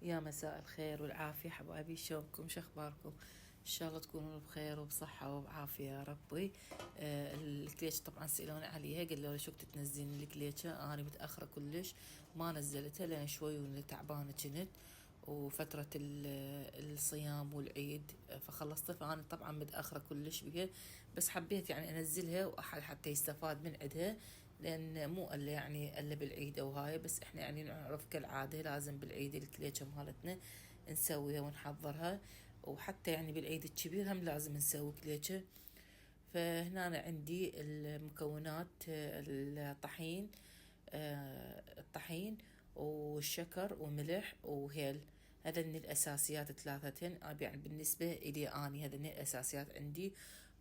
يا مساء الخير والعافية حبايبي، شلونكم؟ شخباركم؟ إن شاء الله تكونوا بخير وبصحة وبعافية يا ربي. الكليتش طبعا سألوني عليها، قالوا لي شو تنزلين الكليتشة؟ أنا متأخرة كلش، ما نزلتها لأن شوي تعبانة كنت، وفترة الصيام والعيد فخلصتها، فأنا طبعا متأخرة كلش بها، بس حبيت يعني أنزلها وأحد حتى يستفاد من عدها، لأن مو إلا يعني إلا بالعيد أو هاي، بس إحنا يعني نعرف كالعادة لازم بالعيد الكليتشة مالتنا نسويها ونحضرها، وحتى يعني بالعيد الكبير هم لازم نسوي كليتشة. فهنا أنا عندي المكونات، الطحين، الطحين والشكر وملح وهيل. هذني الأساسيات ثلاثة، يعني بالنسبة إلي أني هذني الأساسيات عندي،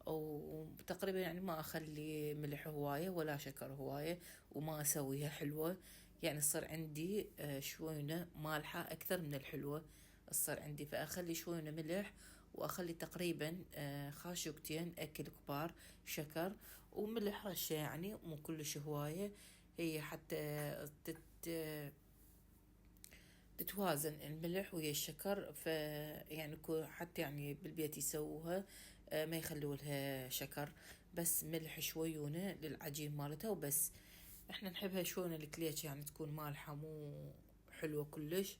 وتقريبا يعني ما أخلي ملح هواية ولا شكر هواية، وما أسويها حلوة، يعني تصير عندي شوينة مالحة أكثر من الحلوة تصير عندي، فأخلي شوينة ملح، وأخلي تقريبا خاشوقتين أكل كبار شكر، وملح رشة، يعني مو كلش هواية، هي حتى تتوازن الملح ويا الشكر. يعني حتى يعني بالبيت يسووها ما يخلوا لها شكر، بس ملح شويونة للعجين مالتها وبس. احنا نحبها شويونة الكليتش يعني تكون مالحة، مو حلوة كلش،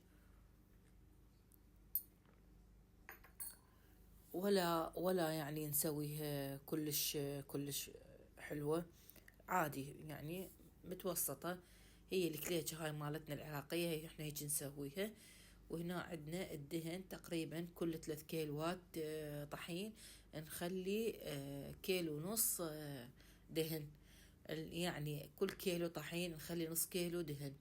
ولا يعني نسويها كلش حلوة، عادي يعني متوسطة. هي الكليتشة هاي مالتنا العراقية، هي احنا هيك نسويها. وهنا عندنا الدهن تقريبا كل 3 كيلوات طحين، نخلي كيلو ونص دهن، يعني كل كيلو طحين نخلي نص كيلو دهن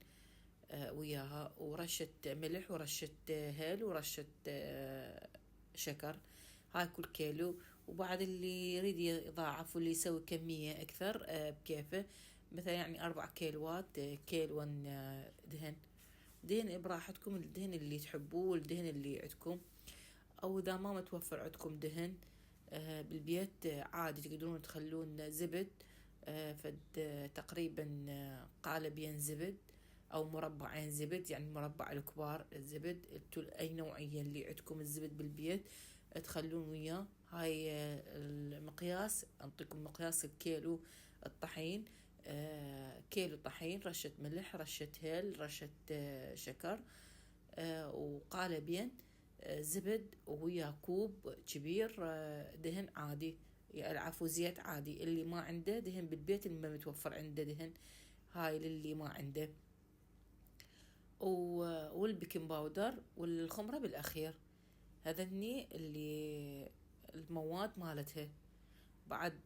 وياها، ورشة ملح ورشة هيل ورشة شكر، هاي كل كيلو. وبعد اللي يريد يضاعف واللي يسوي كمية أكثر بكيفه، مثلا يعني 4 كيلوات، كيلو دهن، دهن براحتكم، الدهن اللي تحبوه والدهن اللي عندكم. أو إذا ما متوفر عندكم دهن بالبيت، عادي تقدرون تخلون زبد، فد تقريبا قالبين زبد أو مربعين زبد، يعني مربع الكبار الزبد، أي نوعية اللي عندكم الزبد بالبيت تخلون وياه. هاي المقياس، أنطيكم مقياس الكيلو الطحين، كيلو طحين، رشة ملح، رشة هيل، رشة شكر، وقالبين زبد، ويا كوب كبير دهن عادي، يعني العفو زيت عادي، اللي ما عنده دهن بالبيت، اللي ما متوفر عنده دهن، هاي للي ما عنده. والبيكنج باودر والخمرة بالأخير، هذني اللي المواد مالتها. بعد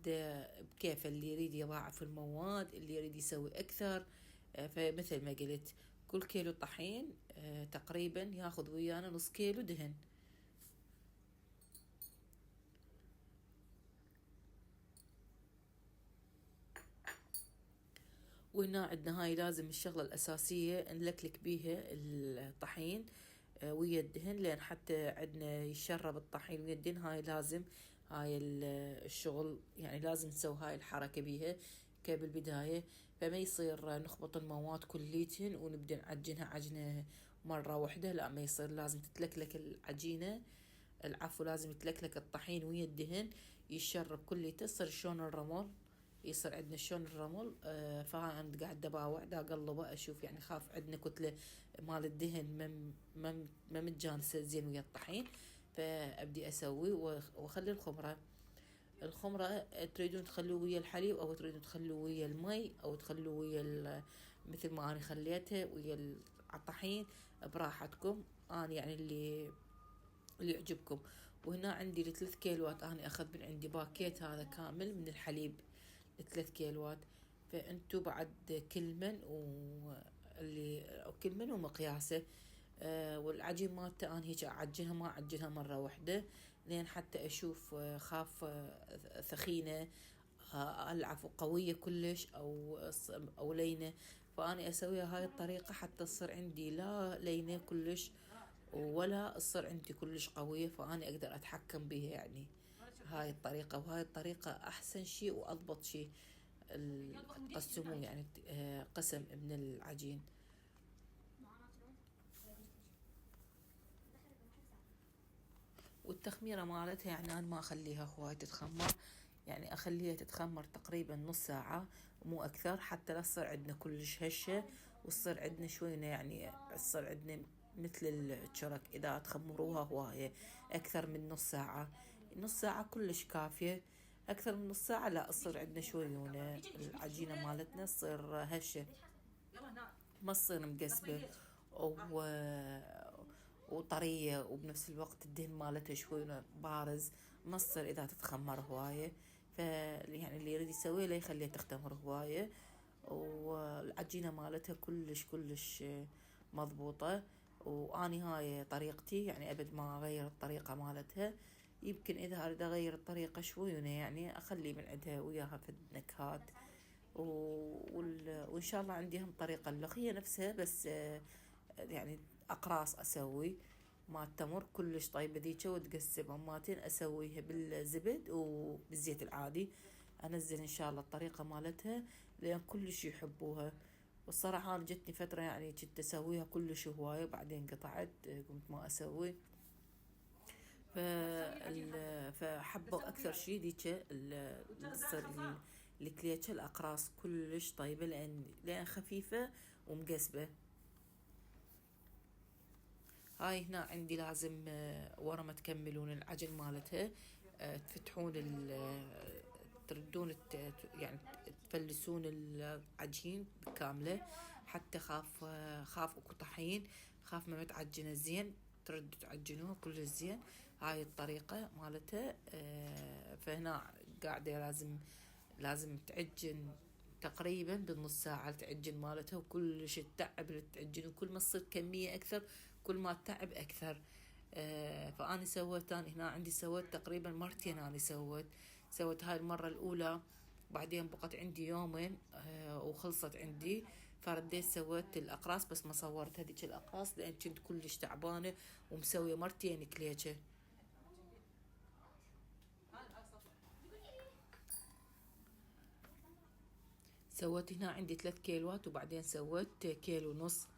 بكيف اللي يريد يضاعف المواد، اللي يريد يسوي أكثر، فمثل ما قلت كل كيلو طحين تقريبا ياخذ ويانا نص كيلو دهن. وهنا عندنا هاي لازم الشغلة الأساسية نلكلك بيها الطحين ويا الدهن، لأن حتى عندنا يشرب الطحين ويا الدهن، هاي لازم، هاي الشغل يعني لازم نسوي هاي الحركة بيها بالبداية، فما يصير نخبط المواد كليتهن ونبدأ نعجنها عجنة مرة واحدة، لا ما يصير، لازم تتلكلك العجينة، العفو لازم يتلكلك الطحين ويا الدهن، يشرب كليته، يصير شلون الرمل، يصير عندنا شلون الرمل. فأنا قاعدة باوع دا أقلبه أشوف، يعني خاف عندنا كتلة مال الدهن ما متجانسة زين ويا الطحين، فأبدي أسوي وأخلي الخمرة. الخمرة تريدون تخلوه ويا الحليب، أو تريدون تخلوه ويا المي، أو تخلوه ويا مثل ما أنا خليتها ويا الطحين، براحتكم، أنا يعني اللي يعجبكم. وهنا عندي ل3 كيلوات أنا أخذ من عندي باكيت هذا كامل من الحليب ل3 كيلوات، فأنتو بعد كل من كل من ومقياسه. والعجين مالته أنا هيك أعجنها، ما أعجنها مرة واحدة، لين حتى أشوف خاف ثخينة، العفو قوية كلش أو لينة، فأنا أسويها هاي الطريقة حتى تصير عندي لا لينة كلش ولا تصير عندي كلش قوية، فأنا أقدر أتحكم بيها يعني. هاي الطريقة، وهاي الطريقة أحسن شيء وأضبط شيء تقسمون يعني قسم من العجين. والتخميرة مالتها يعني أنا ما أخليها هواي تتخمر، يعني أخليها تتخمر تقريبا نص ساعة ومو أكثر، حتى لا تصير عندنا كلش هشة وتصير عندنا شوية يعني تصير عندنا مثل الشرك. إذا تخمروها هواية أكثر من نص ساعة، نص ساعة كلش كافية. أكثر من نص ساعة لا تصير عندنا شوية العجينة مالتنا تصير هشة، ما تصير مقسبة وطرية، وبنفس الوقت الدهن مالتها شوي بارز، ما تصير إذا تتخمر هواية. يعني اللي يريد يسويه لا يخليها تختمر هواية. والعجينة مالتها كلش مضبوطة. واني هاي طريقتي، يعني ابد ما اغير الطريقة مالتها. يمكن اذا اريد اغير الطريقة شوي يعني اخلي من عندها وياها في النكهات. وان شاء الله عندي هم طريقة اللخية نفسها، بس يعني اقراص اسوي مع التمر كلش طيبة ذيك، وتقسم عماتين اسويها بالزبد وبالزيت العادي. انزل ان شاء الله الطريقة مالتها لان كلش يحبوها. والصراحة أنا جتني فترة يعني كنت أسويها كلش هواية، بعدين قطعت قمت ما أسوي. فحبوا أكثر شي ذيك الكليتشة الأقراص كلش طيبة لأن خفيفة ومقسبة. هاي هنا عندي لازم ورا ما تكملون العجن مالتها تفتحون تردون يعني تفلسون العجين كاملة، حتى خاف اكو طحين، خاف ما تعجنه زين تردوا تعجنوها كل زين. هاي الطريقة مالتها. فهنا قاعدة لازم تعجن تقريبا بالنص ساعة تعجن مالتها، وكلش تتعب تعجن، وكل ما تصير كمية أكثر كل ما تتعب أكثر. فأنا سويت، أنا هنا عندي سويت تقريبا مرتين. أنا سويت هاي المرة الأولى، بعدين بقت عندي يومين وخلصت عندي، فرديت سويت الأقراص بس ما صورت هذيك الأقراص لأن كنت كلش تعبانة ومسوية مرتين كليشة. سويت هنا عندي 3 كيلوات، وبعدين سويت كيلو ونص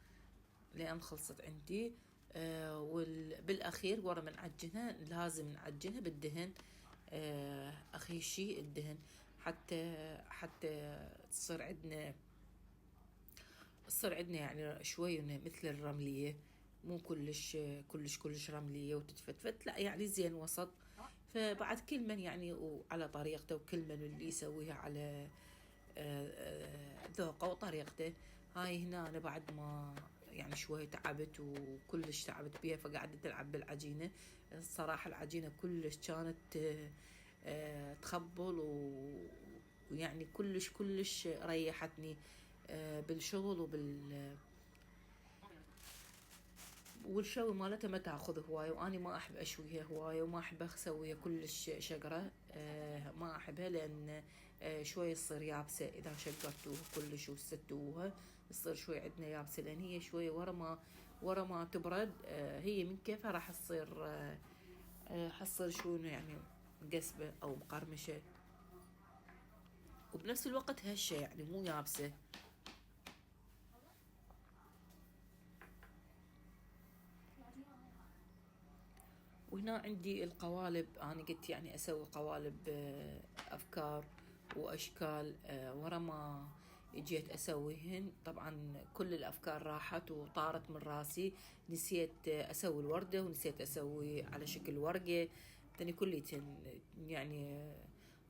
لأن خلصت عندي. وبالأخير ورا ما نعجنها لازم نعجنها بالدهن. أخي شي الدهن حتى تصير عندنا يعني شوي مثل الرملية، مو كلش رملية وتتفتفت، لا يعني زين وسط. فبعد كل من يعني وعلى طريقته، وكل من اللي يسويها على ذوقه وطريقته. هاي هنا أنا بعد ما يعني شوي تعبت وكلش تعبت بيها، فقعدت ألعب بالعجينة. الصراحة العجينة كلش كانت تخبل ويعني كلش ريحتني بالشغل والشوي مالتها ما تاخذ هواية، وأنا ما أحب أشويها هواية وما أحب أسويها كلش شقرة. ما أحبها لأن شوي تصير يابسة إذا شقرتوها كلش وستوها، تصير شوي عندنا يابسة، لأن هي شوي ورا ما تبرد هي من كيفها راح حتصير شوي يعني قسبة أو مقرمشة، وبنفس الوقت هشة يعني مو يابسة. وهنا عندي القوالب، أنا قلت يعني أسوي قوالب أفكار وأشكال. ورا ما جيت أسويهن طبعا كل الأفكار راحت وطارت من راسي، نسيت أسوي الوردة ونسيت أسوي على شكل ورقة، تاني كليتن يعني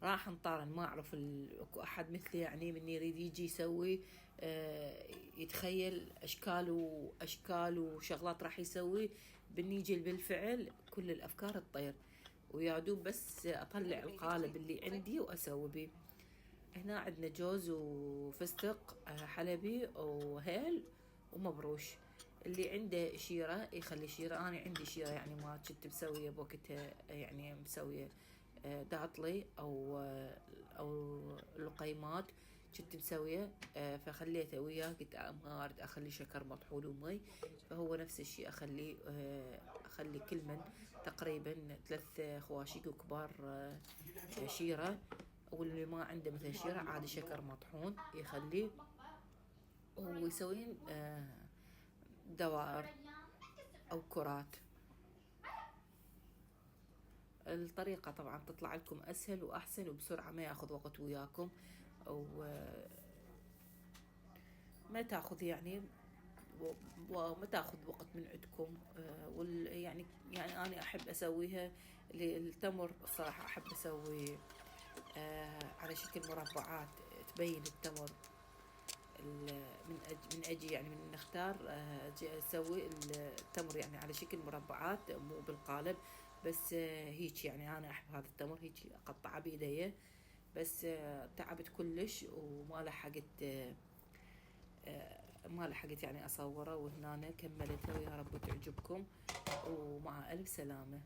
راح انطارن. ما أعرف اكو أحد مثلي يعني من يريد يجي يسوي يتخيل أشكال وشغلات راح يسوي، بنيجي بالفعل كل الأفكار تطير، ويا دوب بس أطلع القالب اللي عندي وأسوي بيه. هنا عندنا جوز وفستق حلبي وهيل ومبروش. اللي عنده شيرة يخلي شيرة، أنا عندي شيرة يعني ما كنت مسوية بوقتها، يعني مسوية داطلي أو لقيمات كنت مسوية. فخليته وياه، قلت ما أريد أخلي شكر مطحون ومي، فهو نفس الشيء أخلي كل من تقريبا 3 خواشيق كبار شيرة. واللي ما عنده مثل شيرة عادي شكر مطحون يخليه، ويسوين دوائر أو كرات. الطريقة طبعا تطلع لكم أسهل وأحسن وبسرعة، ما ياخذ وقت وياكم، وما تاخذ يعني وما تاخذ وقت من عندكم. يعني أنا أحب أسويها للتمر الصراحة، أحب أسوي على شكل مربعات، تبين التمر. من أجي يعني من نختار أجي أسوي التمر يعني على شكل مربعات، مو بالقالب بس. هيك يعني أنا أحب هذا التمر هيك أقطعه بإيدي، بس تعبت كلش وما لحقت ما لحقت يعني أصوره، وهنا كملته، ويا رب تعجبكم، ومع ألف سلامة.